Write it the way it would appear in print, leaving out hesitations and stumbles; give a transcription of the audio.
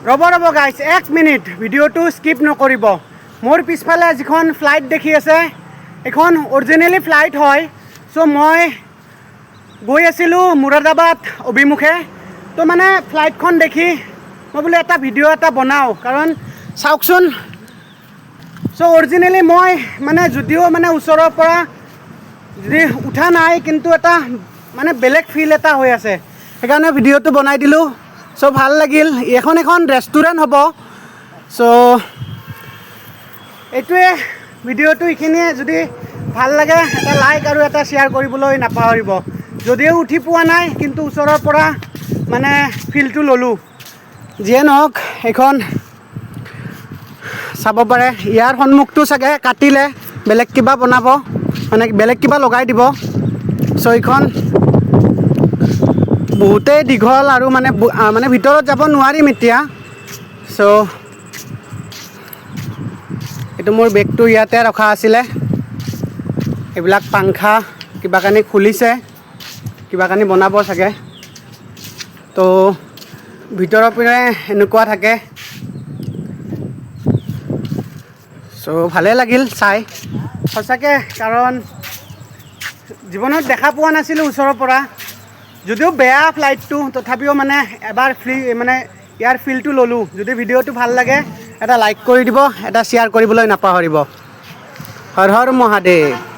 ৰ'ব গাইছ 1 মিনিট ভিডিঅ'টো স্কিপ নকৰিব। মোৰ পিছফালে যিখন ফ্লাইট দেখি আছে এখন অৰিজিনেলি ফ্লাইট হয়। চ' মই গৈ আছিলোঁ মুৰাদাবাদ অভিমুখে। তো মানে ফ্লাইটখন দেখি মই বোলো এটা ভিডিঅ' এটা বনাওঁ, কাৰণ চাওকচোন। চ' অৰিজিনেলি মই মানে যদিও মানে ওচৰৰ পৰা যদি উঠা নাই, কিন্তু এটা মানে বেলেগ ফিল এটা হৈ আছে, সেইকাৰণে ভিডিঅ'টো বনাই দিলোঁ। চ' ভাল লাগিল। এখন ৰেষ্টুৰেণ্ট হ'ব। চ' এইটোৱে ভিডিঅ'টো। এইখিনিয়ে যদি ভাল লাগে এটা লাইক আৰু এটা শ্বেয়াৰ কৰিবলৈ নাপাহৰিব। যদিও উঠি পোৱা নাই, কিন্তু ওচৰৰ পৰা মানে ফিলটো ল'লোঁ। যিয়ে নহওক এইখন চাব পাৰে। ইয়াৰ সন্মুখটো চাগে কাটিলে বেলেগ কিবা বনাব, মানে বেলেগ কিবা লগাই দিব। চ' এইখন বহুতেই দীঘল আৰু মানে ভিতৰত যাব নোৱাৰিম এতিয়া। চ' এইটো মোৰ বেগটো ইয়াতে ৰখা আছিলে। এইবিলাক পাংখা কিবা কানি খুলিছে, কিবা কানি বনাব চাগে। তো ভিতৰৰ পিনে এনেকুৱা থাকে। চ' ভালেই লাগিল চাই সঁচাকৈ, কাৰণ জীৱনত দেখা পোৱা নাছিলোঁ ওচৰৰ পৰা। যদিও বেয়া ফ্লাইটটো, তথাপিও মানে এবাৰ ইয়াৰ ফিলটো ল'লোঁ। যদি ভিডিঅ'টো ভাল লাগে এটা লাইক কৰি দিব, এটা শ্বেয়াৰ কৰিবলৈ নাপাহৰিব। হৰ হৰ মহাদেৱ।